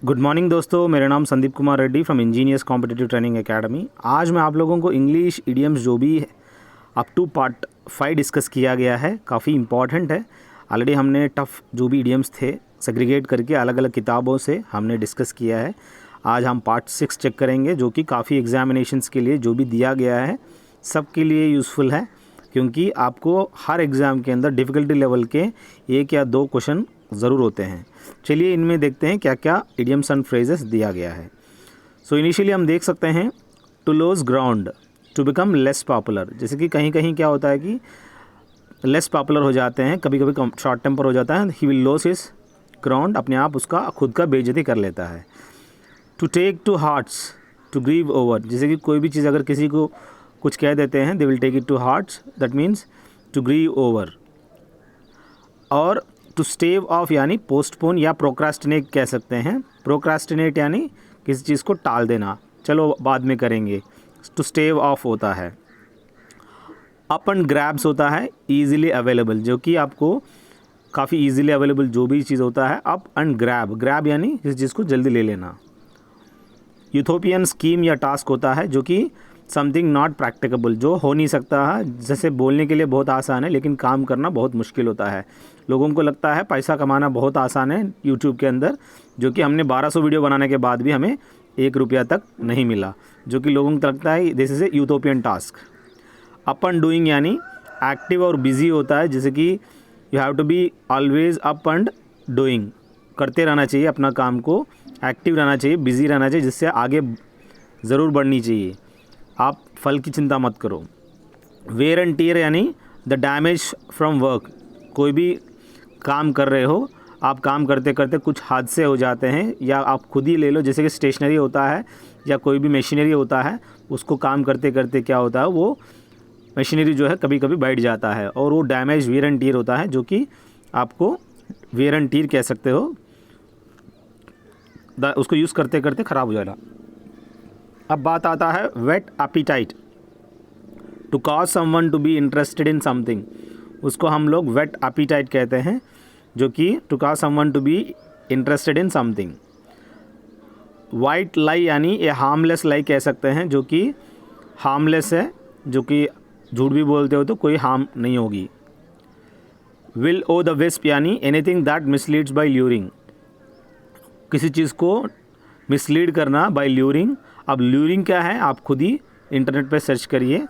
Good morning दोस्तों, मेरा नाम Sandeep Kumar Reddy from engineers competitive training academy. आज मैं आप लोगों को इंग्लिश इडियम्स जो भी अप टू पार्ट 5 डिस्कस किया गया है, काफ़ी इंपॉर्टेंट है। ऑलरेडी हमने टफ़ जो भी इडियम्स थे सेग्रीगेट करके अलग अलग किताबों से हमने डिस्कस किया है। आज हम पार्ट 6 चेक करेंगे, जो कि काफ़ी एग्जामिनेशंस के लिए जो भी दिया गया है सबके लिए यूज़फुल है, क्योंकि आपको हर एग्ज़ाम के अंदर डिफ़िकल्टी लेवल के 1 या 2 क्वेश्चन ज़रूर होते हैं। चलिए इनमें देखते हैं क्या क्या इडियम्स एंड फ्रेजेस दिया गया है। सो इनिशियली हम देख सकते हैं to lose ground, to become less popular. जैसे कि कहीं कहीं क्या होता है कि लेस पॉपुलर हो जाते हैं, कभी कभी शॉर्ट टेम्पर हो जाता है, he will loss his ground, अपने आप उसका खुद का बेइज्जती कर लेता है। To take to hearts, to grieve over. जैसे कि कोई भी चीज़ अगर किसी को कुछ कह देते हैं, they will take it to hearts, that means to grieve over. और टू स्टेव ऑफ यानी पोस्टपोन या प्रोक्रास्टिनेट कह सकते हैं। प्रोक्रास्टिनेट यानी किसी चीज़ को टाल देना, चलो बाद में करेंगे, टू स्टेव ऑफ होता है। अप एंड ग्रैब्स होता है ईजिली अवेलेबल, जो कि आपको काफ़ी ईजिली अवेलेबल जो भी चीज़ होता है। अप एंड ग्रैब, ग्रैब यानी किसी चीज़ को जल्दी ले लेना। यूथोपियन स्कीम या टास्क होता है जो कि समथिंग नॉट प्रैक्टिकेबल, जो हो नहीं सकता है। जैसे बोलने के लिए बहुत आसान है लेकिन काम करना बहुत मुश्किल होता है। लोगों को लगता है पैसा कमाना बहुत आसान है यूट्यूब के अंदर, जो कि हमने 1200 वीडियो बनाने के बाद भी हमें 1 रुपया तक नहीं मिला, जो कि लोगों को लगता है this is a utopian task. Up and doing यानी एक्टिव और बिजी होता है, जैसे कि you have to be always up and doing, करते रहना चाहिए अपना काम को, एक्टिव रहना चाहिए, बिजी रहना चाहिए, जिससे आगे ज़रूर बढ़नी चाहिए। आप फल की चिंता मत करो। वेयर एंड टीयर यानी द डैमेज फ्रॉम वर्क। कोई भी काम कर रहे हो, आप काम करते करते कुछ हादसे हो जाते हैं, या आप खुद ही ले लो, जैसे कि स्टेशनरी होता है या कोई भी मशीनरी होता है, उसको काम करते करते क्या होता है, वो मशीनरी जो है कभी कभी बैठ जाता है और वो डैमेज वेयर एंड टीयर होता है, जो कि आपको वेयर एंड टीयर कह सकते हो, उसको यूज़ करते करते ख़राब हो जाएगा। अब बात आता है whet appetite, to cause someone to be interested in something, उसको हम लोग वेट एपिटाइट कहते हैं, जो कि to cause someone to be interested in something. White lie यानी ये हार्मलेस लाई कह सकते हैं, जो कि हार्मलेस है, जो कि झूठ भी बोलते हो तो कोई हार्म नहीं होगी। विल ओ द विस्प यानी एनीथिंग दैट मिसलीड्स बाय ल्यूरिंग, किसी चीज़ को मिसलीड करना बाय ल्यूरिंग। अब ल्यूरिंग क्या है आप खुद ही इंटरनेट पे सर्च करिए।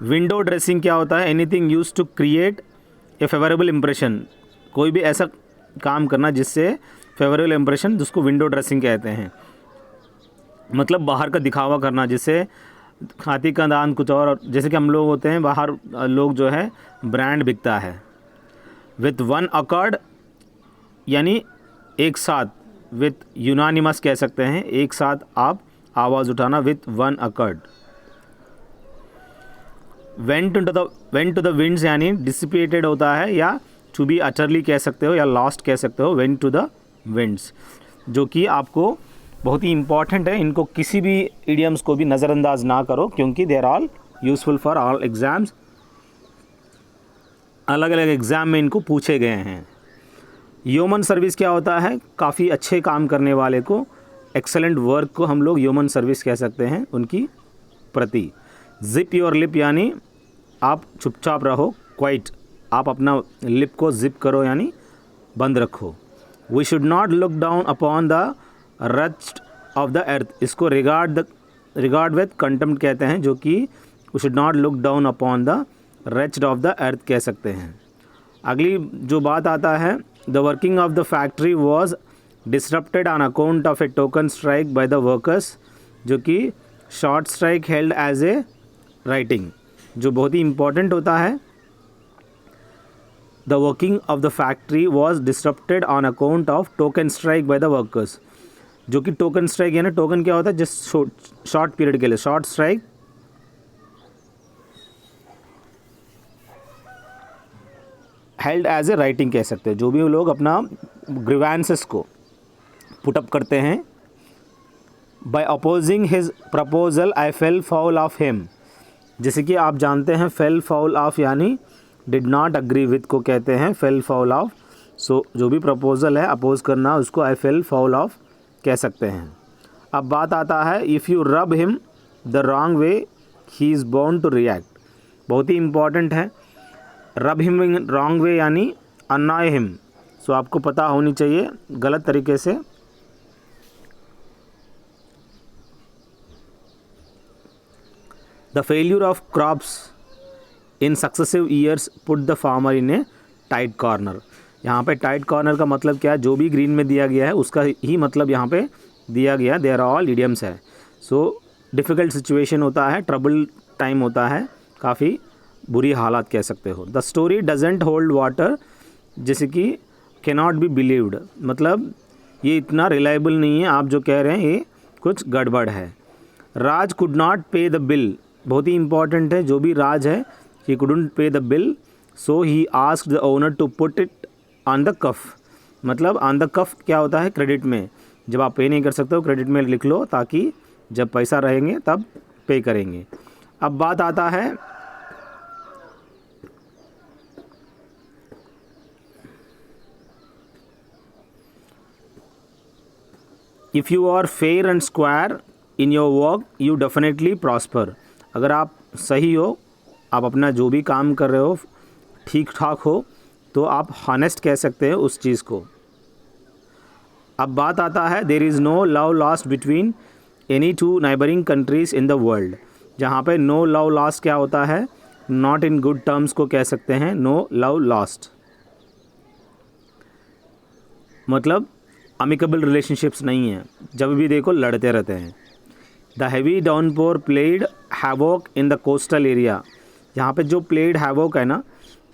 विंडो ड्रेसिंग क्या होता है, anything use to create a favourable impression, कोई भी ऐसा काम करना जिससे फेवरेबल इम्प्रेशन, जिसको विंडो ड्रेसिंग कहते हैं, मतलब बाहर का दिखावा करना, जिससे खाती का दान कुछ और, जैसे कि हम लोग होते हैं बाहर लोग जो है ब्रांड बिकता है। विथ वन अकॉर्ड यानी एक साथ, विथ यूनानिमस कह सकते हैं, एक साथ आप आवाज़ उठाना, with one accord. Went to the winds यानी डिसिपेटेड होता है, या टू बी अटरली कह सकते हो, या लॉस्ट कह सकते हो, वेंट टू द विंड्स, जो कि आपको बहुत ही इंपॉर्टेंट है। इनको किसी भी इडियम्स को भी नज़रअंदाज ना करो, क्योंकि they are all useful for all exams. अलग अलग एग्ज़ाम में इनको पूछे गए हैं। ह्यूमन सर्विस क्या होता है, काफ़ी अच्छे काम करने वाले को, एक्सेलेंट वर्क को हम लोग ह्यूमन सर्विस कह सकते हैं उनकी प्रति। जिप योर लिप यानी आप चुपचाप रहो, क्वाइट, आप अपना लिप को जिप करो यानी बंद रखो। We should not look down upon the rest of the earth, इसको रिगार्ड विद कंटेम्प्ट कहते हैं, जो कि we should not look down upon the rest of the earth कह सकते हैं। अगली जो बात आता है, the working of the factory was disrupted on account of a token strike by the workers, जो कि short strike held as a warning, जो बहुत ही इंपॉर्टेंट होता है। The working of the factory was disrupted on account of token strike by the workers, जो कि token strike यानी टोकन क्या होता है, जस्ट शॉर्ट पीरियड के लिए, short strike held as a warning कह सकते हैं। जो भी लोग अपना ग्रीवेंसेस को पुटअप करते हैं, by opposing his proposal I fell foul of him, जैसे कि आप जानते हैं फेल फाउल ऑफ यानी डिड नॉट अग्री विथ को कहते हैं फेल फाउल ऑफ, सो जो भी प्रपोजल है अपोज करना, उसको आई फेल फाउल ऑफ कह सकते हैं। अब बात आता है if you rub him the wrong way he is बोर्न टू रिएक्ट। बहुत ही इम्पॉर्टेंट है। रब हिम रॉन्ग वे यानी अनॉय हिम। सो आपको पता होनी चाहिए गलत तरीके से। The failure of crops in successive years put the farmer in A tight corner. यहाँ पे टाइट कॉर्नर का मतलब क्या है, जो भी ग्रीन में दिया गया है उसका ही मतलब यहाँ पे दिया गया। देयर ऑल इडियम्स है। सो डिफ़िकल्ट सिचुएशन होता है, ट्रबल टाइम होता है, काफ़ी बुरी हालात कह सकते हो। The story doesn't hold water, जैसे कि कैनॉट बी बिलीव्ड, मतलब ये इतना रिलायबल नहीं है, आप जो कह रहे हैं ये कुछ गड़बड़ है। Raj could not pay the bill, बहुत ही इंपॉर्टेंट है। जो भी राज है he couldn't pay the bill, so he asked the owner to put it on the cuff. मतलब ऑन द कफ क्या होता है, क्रेडिट में। जब आप पे नहीं कर सकते हो क्रेडिट में लिख लो, ताकि जब पैसा रहेंगे तब पे करेंगे। अब बात आता है if you are fair and square in your work you definitely prosper. अगर आप सही हो, आप अपना जो भी काम कर रहे हो ठीक ठाक हो, तो आप हॉनेस्ट कह सकते हैं उस चीज़ को। अब बात आता है there is no love lost between any two neighbouring countries in the world. जहाँ पे नो लव लॉस्ट क्या होता है, नॉट इन गुड टर्म्स को कह सकते हैं नो लव लॉस्ट, मतलब अमिकेबल रिलेशनशिप्स नहीं है, जब भी देखो लड़ते रहते हैं। The heavy downpour played havoc in the coastal area. यहाँ पे जो प्लेड हैवोक है ना,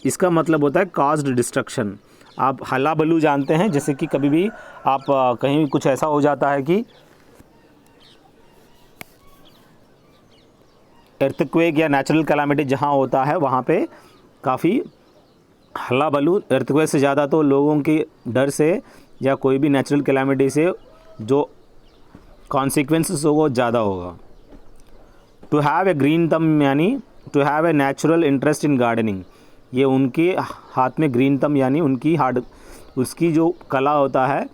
इसका मतलब होता है कॉज्ड डिस्ट्रक्शन। आप हल्ला बल्लू जानते हैं, जैसे कि कभी भी आप कहीं कुछ ऐसा हो जाता है कि अर्थक्वेक या नेचुरल कैलामिटी जहाँ होता है वहाँ पे काफ़ी हल्ला बल्लू, अर्थक्वेक से ज़्यादा तो लोगों के डर से या कोई भी नेचुरल कैलामिटी से जो कॉन्सिक्वेंसेस होगा ज़्यादा होगा। To have a green thumb यानी to have a natural interest in gardening. ये उनके हाथ में ग्रीन थंब यानी उनकी उसकी जो कला होता है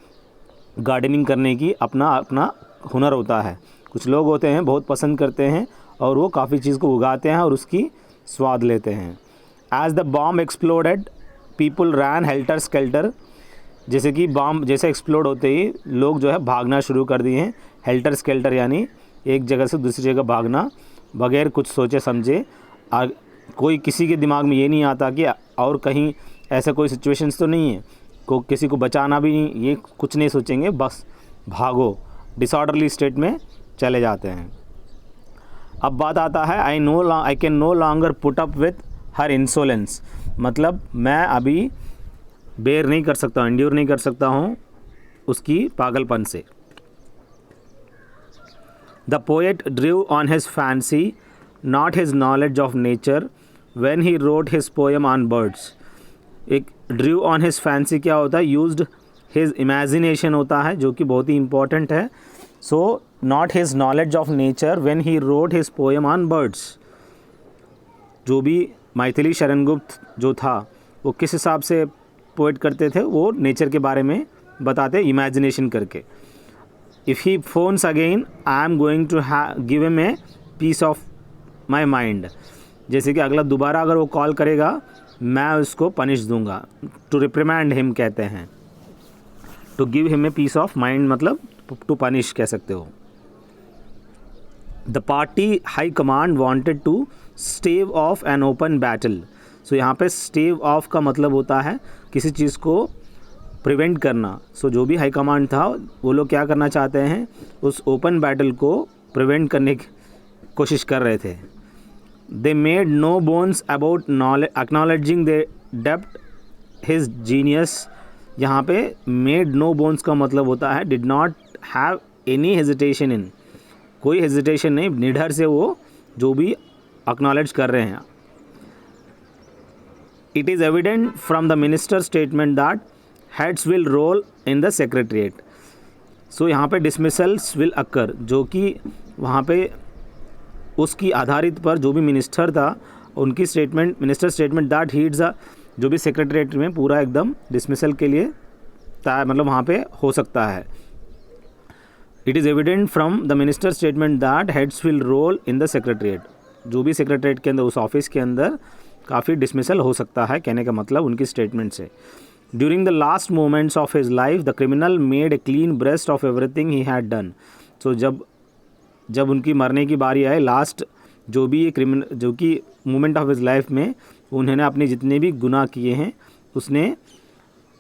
गार्डनिंग करने की, अपना अपना हुनर होता है। कुछ लोग होते हैं बहुत पसंद करते हैं और वो काफ़ी चीज़ को उगाते हैं और उसकी स्वाद लेते हैं। As the bomb exploded people ran helter skelter. जैसे कि बॉम्ब जैसे एक्सप्लोड होते ही लोग जो है भागना शुरू कर दिए हैं। हेल्टर स्केल्टर यानी एक जगह से दूसरी जगह भागना बगैर कुछ सोचे समझे। कोई किसी के दिमाग में ये नहीं आता कि और कहीं ऐसा कोई सिचुएशंस तो नहीं है, को किसी को बचाना भी नहीं, ये कुछ नहीं सोचेंगे, बस भागो, डिसऑर्डरली स्टेट में चले जाते हैं। अब बात आता है I can no longer put up with her insolence. मतलब मैं अभी बेयर नहीं कर सकता, एंड्योर नहीं कर सकता हूँ उसकी पागलपन से। The poet ड्रीव on his fancy not his knowledge of nature when he wrote his poem on birds. एक ड्रीव ऑन हिज फैंसी क्या होता है, यूज्ड हिज इमेजिनेशन होता है, जो कि बहुत ही इंपॉर्टेंट है। So not his knowledge of nature when he wrote his poem on birds. जो भी मैथिली शरण गुप्त जो था वो किस हिसाब से पोएट करते थे, वो नेचर के बारे में बताते इमेजिनेशन करके। If he phones again I am going to give him a piece of my mind. जैसे कि अगला दोबारा अगर वो कॉल करेगा मैं उसको पनिश दूंगा। टू रिप्रिमैंड हिम कहते हैं, to give him a piece of mind मतलब टू पनिश कह सकते हो। The party high command wanted to stave off an open battle. So यहाँ पे स्टेव ऑफ का मतलब होता है किसी चीज़ को प्रिवेंट करना। सो जो भी हाई कमांड था वो लोग क्या करना चाहते हैं, उस ओपन बैटल को प्रिवेंट करने की कोशिश कर रहे थे। They made no bones about acknowledging the depth his genius. यहाँ पे मेड नो बोन्स का मतलब होता है did not have any hesitation in, कोई हेजिटेशन नहीं, निडर से वो जो भी एक्नॉलेज कर रहे हैं। It is evident from the minister statement that heads will roll in the secretariat. So यहाँ पे डिसमिसल्स विल अक्कर, जो कि वहाँ पे उसकी आधारित पर जो भी मिनिस्टर था उनकी स्टेटमेंट, मिनिस्टर स्टेटमेंट दैट जो भी सेक्रेटरीट में पूरा एकदम डिसमिसल के लिए मतलब वहाँ पे हो सकता है। It is evident from the minister statement that heads will roll in the secretariat, जो भी सेक्रेटरीट के अंदर उस ऑफिस के अंदर काफ़ी डिसमिसल हो सकता है, कहने का मतलब उनकी स्टेटमेंट से। During the last moments of his life the criminal made a clean breast of everything he had done. So जब उनकी मरने की बारी आए, लास्ट जो भी ये जो कि मोमेंट ऑफ हिज लाइफ में उन्होंने अपने जितने भी गुनाह किए हैं उसने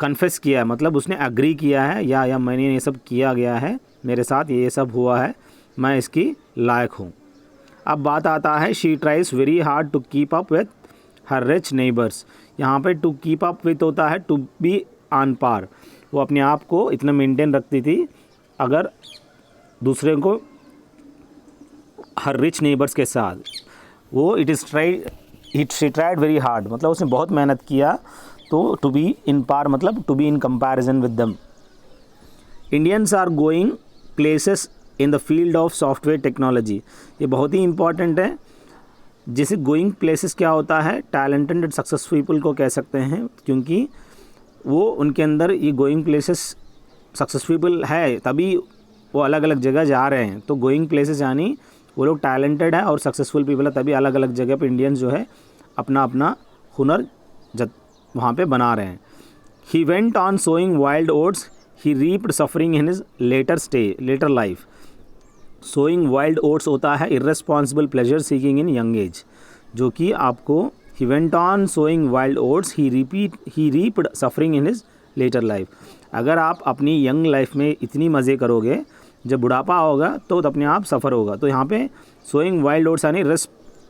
कन्फेस किया है, मतलब उसने एग्री किया है या मैंने ये सब किया गया है, मेरे साथ ये सब हुआ है, मैं इसकी लायक हूँ। अब बात आता है she tries very hard to keep up with her rich neighbours. यहाँ पे टू कीप अप विथ होता है टू बी ऑन पार, वो अपने आप को इतना मेंटेन रखती थी अगर दूसरे को हर रिच नेबर्स के साथ। वो शी ट्राइड वेरी हार्ड, मतलब उसने बहुत मेहनत किया, तो टू बी इन पार मतलब to be in comparison with them. Indians are going places in the field of software technology, ये बहुत ही इंपॉर्टेंट है। जैसे गोइंग प्लेसेस क्या होता है, टैलेंटेड एंड सक्सेसफुल पीपल को कह सकते हैं, क्योंकि वो उनके अंदर ये गोइंग प्लेसेस सक्सेसफुल है तभी वो अलग अलग जगह जा रहे हैं। तो गोइंग प्लेसेस यानी वो लोग टैलेंटेड है और सक्सेसफुल पीपल है, तभी अलग अलग जगह पे इंडियंस जो है अपना अपना हुनर वहाँ पे बना रहे हैं। He went on sowing wild oats, he reaped suffering in his later life. Sowing wild oats होता है irresponsible pleasure seeking in young age, जो कि आपको he went on sowing wild oats, he reaped suffering in his later life. अगर आप अपनी young life में इतनी मज़े करोगे, जब बुढ़ापा होगा तो अपने आप सफ़र होगा। तो यहाँ पे सोइंग वाइल्ड ओट्स यानी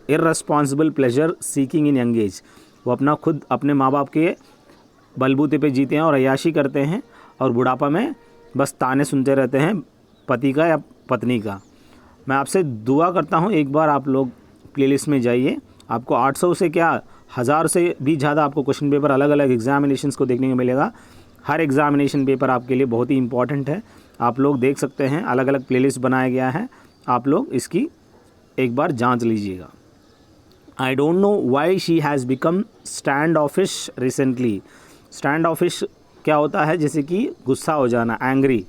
irresponsible pleasure seeking in young as, वो अपना खुद अपने माँ बाप के बलबूते पे जीते हैं और अय्याशी करते हैं, और बुढ़ापा में बस ताने सुनते रहते हैं पति का या पत्नी का। मैं आपसे दुआ करता हूँ एक बार आप लोग प्लेलिस्ट में जाइए, आपको 800 से क्या 1000 से भी ज़्यादा आपको क्वेश्चन पेपर अलग अलग एग्जामिनेशंस को देखने को मिलेगा। हर एग्जामिनेशन पेपर आपके लिए बहुत ही इंपॉर्टेंट है, आप लोग देख सकते हैं, अलग अलग प्लेलिस्ट बनाया गया है, आप लोग इसकी एक बार जांच लीजिएगा। I don't know why she has become standoffish recently. Standoffish क्या होता है, जैसे कि गुस्सा हो जाना, एंग्री।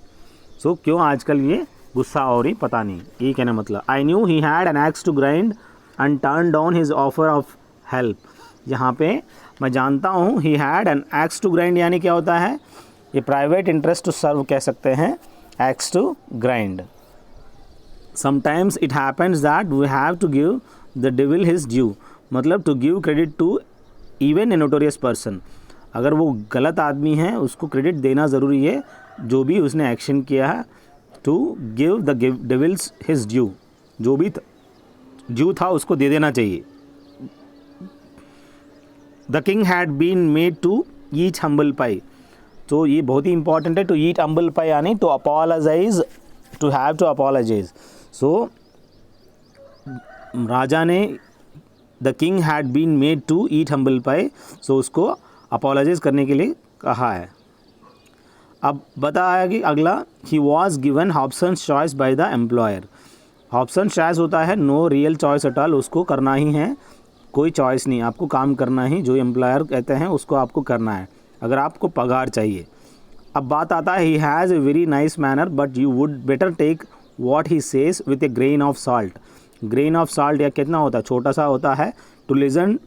सो क्यों आजकल ये गुस्सा हो रही पता नहीं, ये कहना मतलब। I knew he had an axe to grind and turn down his offer of help. यहाँ पे मैं जानता हूँ he had an axe to grind यानी क्या होता है, ये प्राइवेट इंटरेस्ट टू सर्व कह सकते हैं, axe to grind. Sometimes it happens that we have to give the devil his due, मतलब to give credit to even a notorious person. अगर वो गलत आदमी है उसको क्रेडिट देना ज़रूरी है, जो भी उसने एक्शन किया है, to give the devils his due, जो भी ड्यू था उसको दे देना चाहिए। The king had been made to eat humble pie, तो ये बहुत ही इंपॉर्टेंट है, टू ईट हम्बल पाई यानी to apologise, to have to apologise. So राजा ने the king had been made to eat humble pie, so उसको apologise करने के लिए कहा है। अब बताया कि अगला, he was given Hobson's choice by the employer. Hobson's choice होता है no real choice at all, उसको करना ही है, कोई चॉइस नहीं, आपको काम करना ही, जो एम्प्लॉयर कहते हैं उसको आपको करना है, अगर आपको पगार चाहिए। अब बात आता है, he has a very nice manner but you would better take what he says with a grain of salt. Grain of salt या कितना होता है, छोटा सा होता है, to listen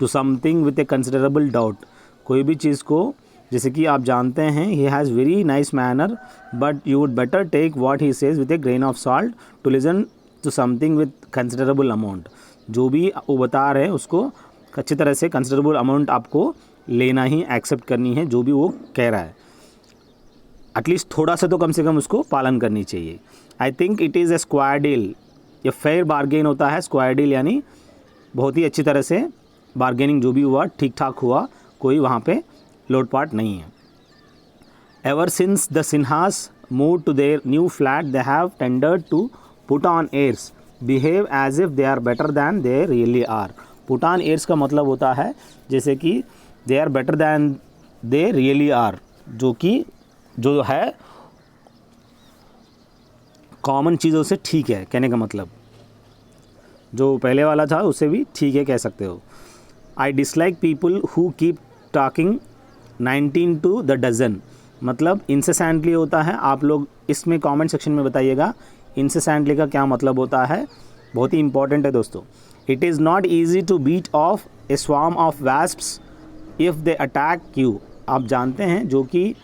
to something with a considerable doubt. कोई भी चीज़ को, जैसे कि आप जानते हैं, he has very nice manner but you would better take what he says with a grain of salt to listen to something with considerable amount. जो भी वो बता रहे हैं उसको अच्छी तरह से कंसिडरेबल अमाउंट आपको लेना ही, एक्सेप्ट करनी है, जो भी वो कह रहा है, एटलीस्ट थोड़ा सा तो कम से कम उसको पालन करनी चाहिए। I think it is a square deal, ये फेयर बार्गेन होता है। स्क्वायर डील यानी बहुत ही अच्छी तरह से बार्गेनिंग, जो भी हुआ ठीक ठाक हुआ, कोई वहाँ पे लोटपाट नहीं है। Ever since the Sinhas move to their new flat they have tendered to put on airs, behave as if they are better than they really are. Put on airs का मतलब होता है जैसे कि they are better than they really are, जो कि जो है कॉमन चीज़ों से ठीक है, कहने का मतलब जो पहले वाला था उससे भी ठीक है कह सकते हो। I dislike people who keep talking 19 to the dozen, मतलब इंसेसेंटली होता है। आप लोग इसमें कमेंट सेक्शन में बताइएगा इंसेसेंटली का क्या मतलब होता है, बहुत ही इंपॉर्टेंट है दोस्तों। It is not easy to beat off a swarm of wasps if they attack you. आप जानते हैं जो कि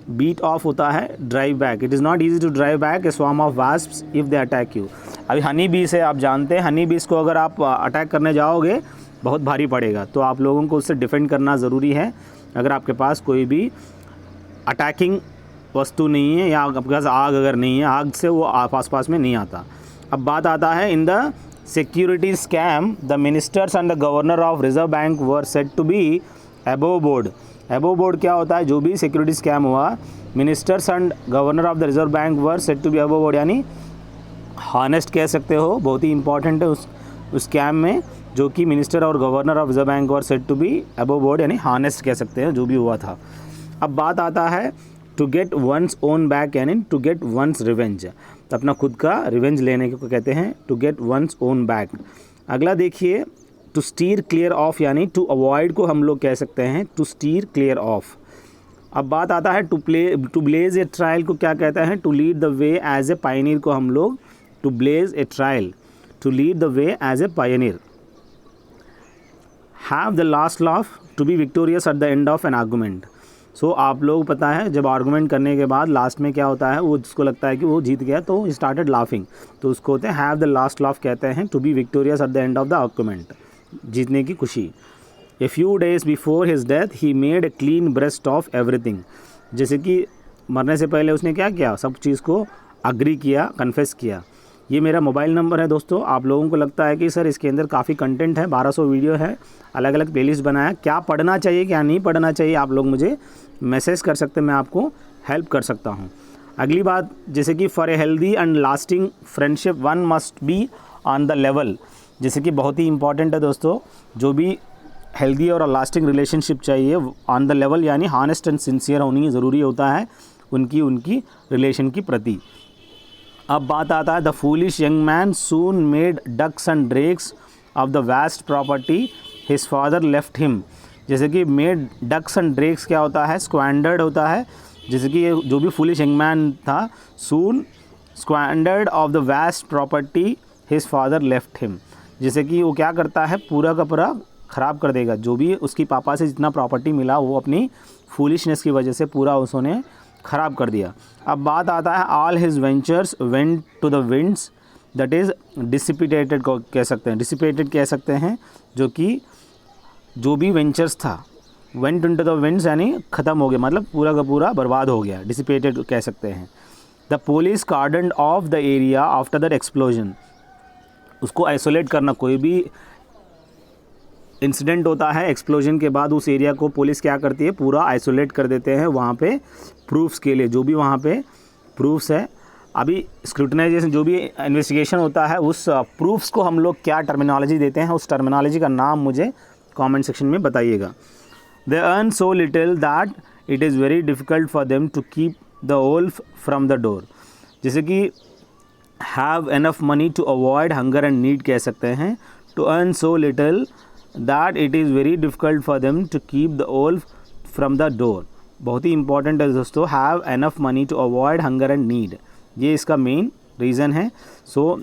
बीट ऑफ होता है drive back. It is not easy to drive back a swarm of wasps if they attack you. अभी honey B से आप जानते हैं, हनी बीस को अगर आप अटैक करने जाओगे बहुत भारी पड़ेगा, तो आप लोगों को उससे डिफेंड करना ज़रूरी है। अगर आपके पास कोई भी अटैकिंग वस्तु नहीं है या आपके पास आग अगर नहीं है, आग से वो आस पास में नहीं आता। अब बात आता है in the security scam the ministers and the governor of Reserve Bank were said to be above board. Above board क्या होता है, जो भी सिक्योरिटी स्कैम हुआ, ministers and governor of the Reserve Bank were said to be above board, यानी honest कह सकते हो, बहुत ही इंपॉर्टेंट है उस स्कैम में, जो कि मिनिस्टर और governor of Reserve Bank were said to be above board, यानी हॉनेस्ट कह सकते हैं जो भी हुआ था। अब बात आता है to get one's own back, यानी टू गेट वंस रिवेंज, तो अपना खुद का रिवेंज लेने को कहते हैं to get one's own back. अगला देखिए टू स्टीर क्लियर ऑफ, यानी टू अवॉइड को हम लोग कह सकते हैं टू स्टीर क्लियर ऑफ। अब बात आता है टू ब्लेज ए ट्रायल को क्या कहते हैं, to lead the way as a pioneer को हम लोग to blaze a trail, to lead the way as a pioneer. Have the last laugh, to be victorious at the end of an argument. So आप लोग पता है जब argument करने के बाद लास्ट में क्या होता है, वो जिसको लगता है कि वो जीत गया तो स्टार्टेड लाफिंग, तो उसको होते हैं हैव द लास्ट लाफ कहते हैं, to be victorious at the end of the argument, जीतने की खुशी। A few days before his death he made a clean breast of everything, जैसे कि मरने से पहले उसने क्या किया, सब चीज़ को अग्री किया, कन्फेस किया। ये मेरा मोबाइल नंबर है दोस्तों। आप लोगों को लगता है कि सर इसके अंदर काफ़ी कंटेंट है, 1200 वीडियो है, अलग अलग प्लेलिस्ट बनाया, क्या पढ़ना चाहिए क्या नहीं पढ़ना चाहिए, आप लोग मुझे मैसेज कर सकते हैं, मैं आपको हेल्प कर सकता हूँ। अगली बात, जैसे कि for a healthy and lasting friendship one must be on the level, जैसे कि बहुत ही इंपॉर्टेंट है दोस्तों, जो भी हेल्दी और लास्टिंग रिलेशनशिप चाहिए ऑन द लेवल, यानी हॉनेस्ट एंड सिंसियर होनी ज़रूरी होता है उनकी रिलेशन की प्रति। अब बात आता है the foolish young man soon made ducks and drakes of the vast property his father left him, जैसे कि मेड डक्स एंड ड्रेक्स क्या होता है, स्क्वैंडर्ड होता है, जैसे कि जो भी फूलिश यंग मैन था, soon squandered off the vast property his father left him, जैसे कि वो क्या करता है, पूरा का पूरा ख़राब कर देगा, जो भी उसकी पापा से जितना प्रॉपर्टी मिला वो अपनी फूलिशनेस की वजह से पूरा उसने ख़राब कर दिया। अब बात आता है all his ventures went to the winds, that is dissipated को कह सकते हैं, डिसिपेटेड कह सकते हैं, जो कि जो भी वेंचर्स था वेंट इनटू द विंड्स यानी ख़त्म हो गया, मतलब पूरा का पूरा बर्बाद हो गया, डिसिपेटेड कह सकते हैं। द पुलिस कार्डन of the area after that explosion, उसको आइसोलेट करना, कोई भी इंसिडेंट होता है एक्सप्लोजन के बाद उस एरिया को पुलिस क्या करती है, पूरा आइसोलेट कर देते हैं वहाँ पे प्रूफ्स के लिए, जो भी वहाँ पे प्रूफ्स है। अभी स्क्रूटनाइजेशन जो भी इन्वेस्टिगेशन होता है उस प्रूफ्स को हम लोग क्या टर्मिनोलॉजी देते हैं, उस टर्मिनोलॉजी का नाम मुझे कमेंट सेक्शन में बताइएगा। They earn so little that it is very difficult for them to keep the wolf from the door, जैसे कि have enough money to avoid hunger and need कह सकते हैं, to earn so little that it is very difficult for them to keep the wolf from the door, बहुत ही important है दोस्तों, have enough money to avoid hunger and need, ये इसका main reason है। सो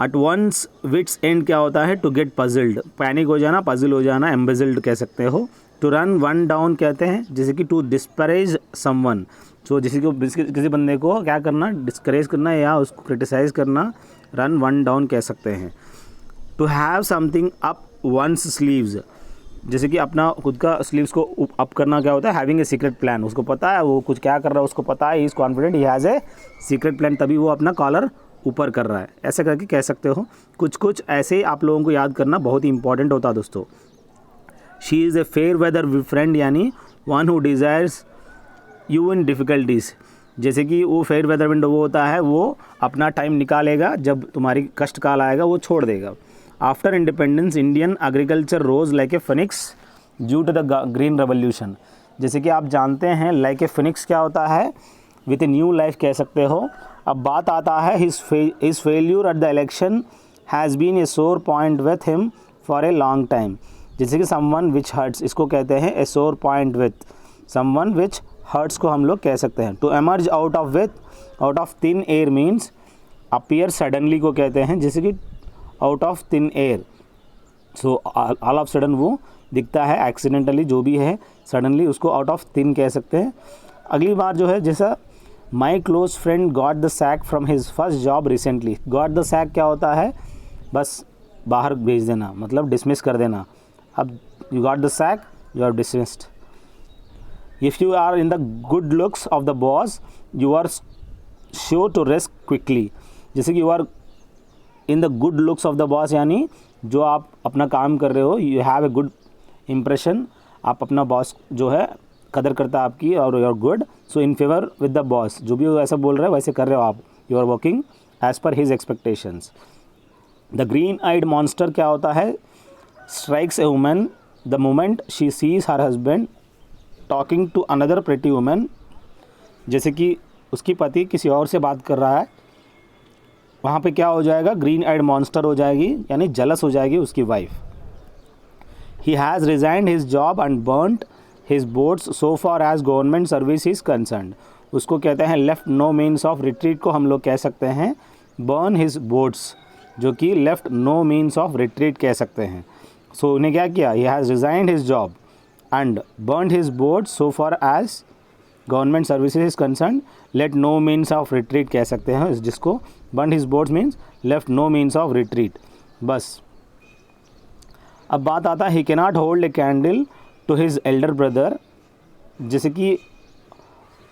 एट वंस विट्स एंड क्या होता है, टू गेट पजल्ड, पैनिक हो जाना, पजल हो जाना, एम्बेजल्ड कह सकते हो। टू रन वन डाउन कहते हैं, जैसे कि टू डिस्परेज समवन, तो जैसे कि किसी बंदे को क्या करना, डिस्करेज करना या उसको क्रिटिसाइज़ करना, रन वन डाउन कह सकते हैं। To have something up one's sleeves, जैसे कि अपना खुद का स्लीव्स को अप करना क्या होता है, हैविंग ए सीक्रेट प्लान, उसको पता है वो कुछ क्या कर रहा है, उसको पता है, he is confident, he has a secret plan, तभी वो अपना कॉलर ऊपर कर रहा है, ऐसे करके कह सकते हो। कुछ ऐसे ही आप लोगों को याद करना बहुत ही इंपॉर्टेंट होता है दोस्तों। She is a fair weather friend, यानी one who desires you in difficulties, जैसे कि वो फेयर वेदर विंडो वो होता है, वो अपना टाइम निकालेगा, जब तुम्हारी कष्ट काल आएगा वो छोड़ देगा। After independence Indian agriculture rose like a phoenix due to the green revolution, जैसे कि आप जानते हैं लाइक ए फिनिक्स क्या होता है, विथ ए न्यू लाइफ कह सकते हो। अब बात आता है his failure at the election has been a sore point with him for a long time. जैसे कि समवन विच हर्ट्स, इसको कहते हैं a sore point with. Someone which hurts को हम लोग कह सकते हैं। To emerge out of thin air means appear suddenly को कहते हैं, जैसे कि out of thin air, so all of sudden वो दिखता है, एक्सीडेंटली जो भी है सडनली उसको आउट ऑफ थिन कह सकते हैं। अगली बार जो है, जैसा my close friend got the sack from his first job recently. Got the sack क्या होता है, बस बाहर भेज देना, मतलब डिसमिस कर देना। अब you got the sack, you are dismissed. If you are in the good looks of the boss you are sure to rest quickly. जैसे कि you are in the good looks of the boss, यानी जो आप अपना काम कर रहे हो, you have a good impression, आप अपना बॉस जो है कदर करता है आपकी, और you are good, so in favour with the boss. जो भी वो ऐसा बोल रहे हो वैसे कर रहे हो आप, you are working as per his expectations. The green eyed monster क्या होता है, strikes a woman the moment she sees her husband talking to another pretty woman. जैसे कि उसकी पति किसी और से बात कर रहा है, वहाँ पे क्या हो जाएगा, ग्रीन आइड मॉन्स्टर हो जाएगी, यानी जेलस हो जाएगी उसकी wife. He has resigned his job and burned his boats so far as government service is concerned. उसको कहते हैं left no means of retreat को हम लोग कह सकते हैं बर्न हिज बोट्स, जो कि left no means of retreat कह सकते हैं। सो उन्हें क्या किया, he has resigned his job and burned his boats so far as government services is concern. Left no means of retreat कह सकते हैं जिसको, burn his boats means left no means of retreat. बस अब बात आता है he cannot hold a candle to his elder brother. जैसे कि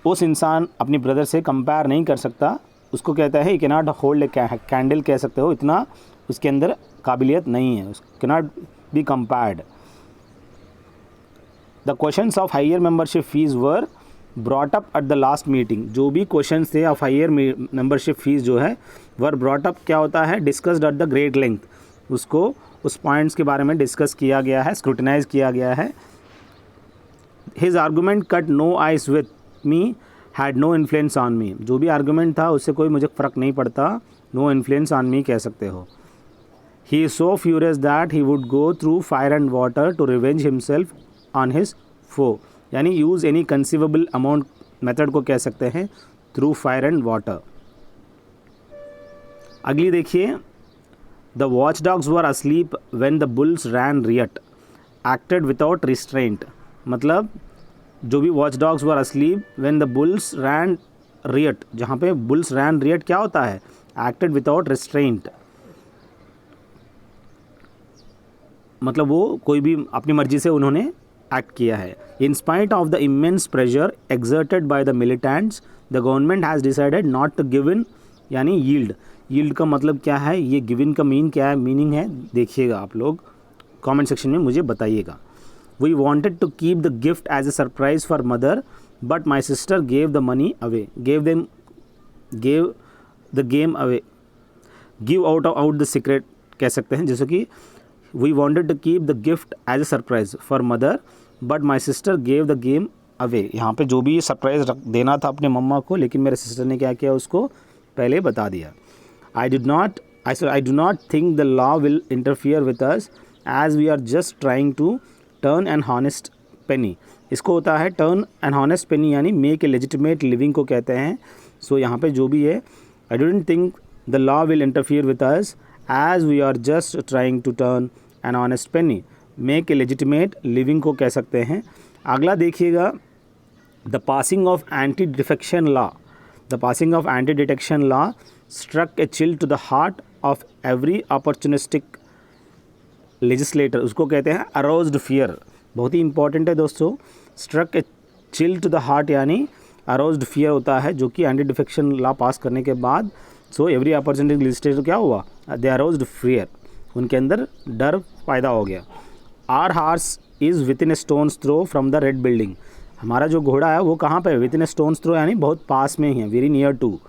उस इंसान अपनी ब्रदर से कंपेयर नहीं कर सकता, उसको कहता है he cannot hold a candle कह सकते हो, इतना उसके अंदर काबिलियत नहीं है, cannot be compared. The questions of higher membership fees were brought up at the last meeting. जो भी क्वेश्चंस थे ऑफ हायर मेंबरशिप फीस जो है वर ब्रॉट अप क्या होता है, discussed at the great length, उसको उस पॉइंट्स के बारे में डिस्कस किया गया है, स्क्रूटनाइज किया गया है। His argument cut no ice with me had no influence on me. जो भी आर्गूमेंट था उससे कोई मुझे फ़र्क नहीं पड़ता, नो इन्फ्लुएंस ऑन मी कह सकते हो। He is so furious that he would go through fire and water to revenge himself on his foe, यानी use any conceivable amount method को कह सकते हैं थ्रू फायर एंड वाटर। अगली देखिए, the watchdogs were asleep when the bulls ran riot acted without restraint. मतलब जो भी watchdogs were asleep when the bulls ran riot, जहाँ पे बुल्स रैन रियट क्या होता है, एक्टेड विदाउट रिस्ट्रेंट, मतलब वो कोई भी अपनी मर्जी से उन्होंने एक्ट किया है। In spite of the immense pressure exerted by the militants the government has decided not to give in, यानी यील्ड। यील्ड का मतलब क्या है, ये गिव इन का क्या है, मीनिंग है, देखिएगा आप लोग कमेंट सेक्शन में मुझे बताइएगा। We wanted to keep the gift as a surprise for mother but my sister gave the money away, gave the game away, give out the secret कह सकते हैं। जैसे कि we wanted to keep the gift as a surprise for mother but my sister gave the game away. यहाँ पे जो भी surprise देना था अपने मम्मा को, लेकिन मेरे सिस्टर ने क्या किया, उसको पहले बता दिया। I do not think the law will interfere with us as we are just trying to turn an honest penny। इसको होता है turn an honest penny, यानी make a legitimate living को कहते हैं। सो यहाँ पे जो भी है, I don't think the law will interfere with us as we are just trying to turn an honest penny, make a legitimate living को कह सकते हैं। अगला देखिएगा, the passing of anti-defection law, the passing of anti-detection law struck a chill to the heart of every opportunistic legislator। उसको कहते हैं aroused fear, बहुत ही इंपॉर्टेंट है दोस्तों। struck a chill to the heart यानी aroused fear होता है, जो कि एंटी डिफेक्शन लॉ पास करने के बाद सो एवरी अपॉर्चुनिटी लेजिस्लेटर क्या हुआ, दे अराउज्ड फियर, उनके अंदर डर पैदा हो गया। Our horse is within a stone's throw from the red building. हमारा जो घोड़ा है वो कहाँ पे है, within a stone's throw यानी बहुत पास में ही है, very near to.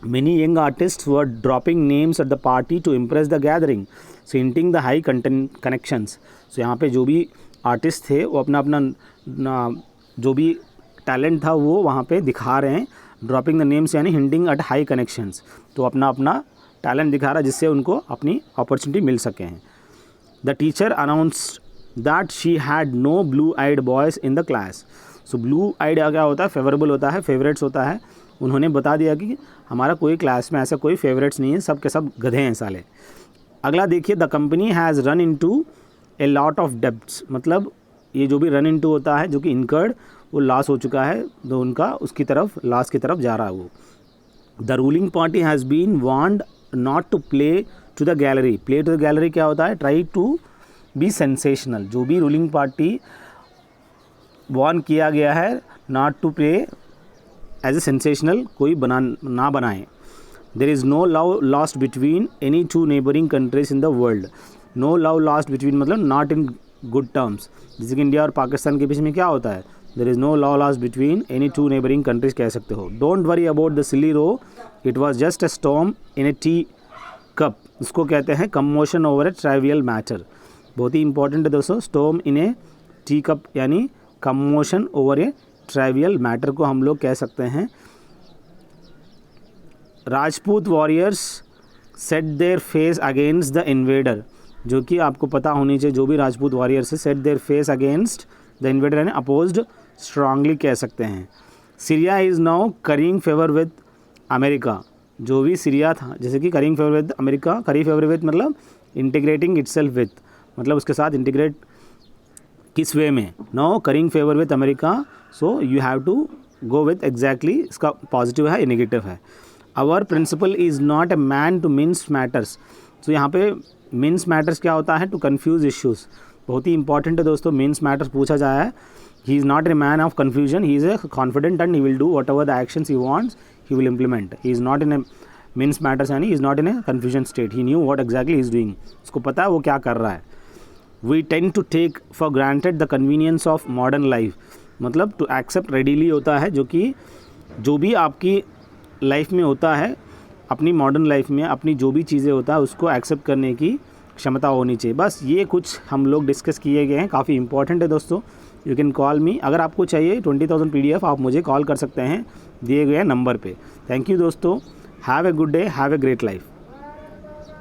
Many young artists were dropping names at the party to impress the gathering, so hinting the high connections। So यहाँ पे जो भी आर्टिस्ट थे वो अपना जो भी टैलेंट था वो वहाँ पे दिखा रहे हैं। ड्रॉपिंग द नेम्स यानी हिंटिंग एट हाई कनेक्शंस, तो अपना टैलेंट दिखा रहा है जिससे उनको अपनी अपॉर्चुनिटी मिल सके हैं। The teacher announced that she had no blue eyed boys in the class. So blue eyed क्या होता है, फेवरेबल होता है, फेवरेट्स होता है। उन्होंने बता दिया कि हमारा कोई क्लास में ऐसा कोई फेवरेट्स नहीं है, सब के सब गधे हैं साले। अगला देखिए, the company has run into a lot of debts, मतलब ये जो भी रन इनटू होता है जो कि इनकर्ड, वो लॉस हो चुका है, तो उनका उसकी तरफ लॉस की तरफ जा रहा है वो। The ruling party has been warned not to play to the gallery. Play to the gallery क्या होता है, ट्राई टू बी सेंसेशनल। जो भी रूलिंग पार्टी वार्न किया गया है not to play as a sensational, कोई ना बनाए। There is no love lost between any two neighbouring countries in the world. No love lost between मतलब नॉट इन गुड टर्म्स। जैसे कि इंडिया और पाकिस्तान के बीच में क्या होता है, there is no love lost between any two neighbouring countries कह सकते हो। Don't worry about the silly row, it was just a storm in a tea cup. उसको कहते हैं commotion over a trivial matter. बहुत ही इंपॉर्टेंट है दोस्तों, storm in a tea cup यानी commotion over a trivial matter को हम लोग कह सकते हैं। Rajput warriors set their face against the invader, जो कि आपको पता होनी चाहिए, जो भी राजपूत वॉरियर्स है, set their face against the invader यानी अपोज्ड स्ट्रांगली कह सकते हैं। Syria is now currying favour with America. जो भी सीरिया था, जैसे कि currying favour with America, curry favour with मतलब इंटीग्रेटिंग इटसेल्फ विद, मतलब उसके साथ इंटीग्रेट किस वे में, no currying favour with America. So you have to go with exactly, इसका पॉजिटिव है या नेगेटिव है। Our principal is not a man to mince matters. So यहाँ पे मिन्स मैटर्स क्या होता है, टू कन्फ्यूज़ इश्यूज़। बहुत ही इंपॉर्टेंट है दोस्तों, मिन्स मैटर्स पूछा जाया है। He is not a man of confusion, he is a confident and he will do whatever the actions he wants he will implement. He is not in a mince matters यानी is not in a confusion state, he knew what exactly he is doing. उसको पता है वो क्या कर रहा है। We tend to take for granted the convenience of modern life, मतलब टू एक्सेप्ट रेडीली होता है, जो कि जो भी आपकी लाइफ में होता है, अपनी मॉडर्न लाइफ में अपनी जो भी चीज़ें होता है उसको एक्सेप्ट करने की क्षमता होनी चाहिए। बस ये कुछ हम लोग डिस्कस किए गए हैं, काफ़ी इंपॉर्टेंट है दोस्तों। यू कैन कॉल मी, अगर आपको चाहिए 20,000 PDF आप मुझे कॉल कर सकते हैं दिए गए नंबर पे। थैंक यू दोस्तों, have a good day, have a great life.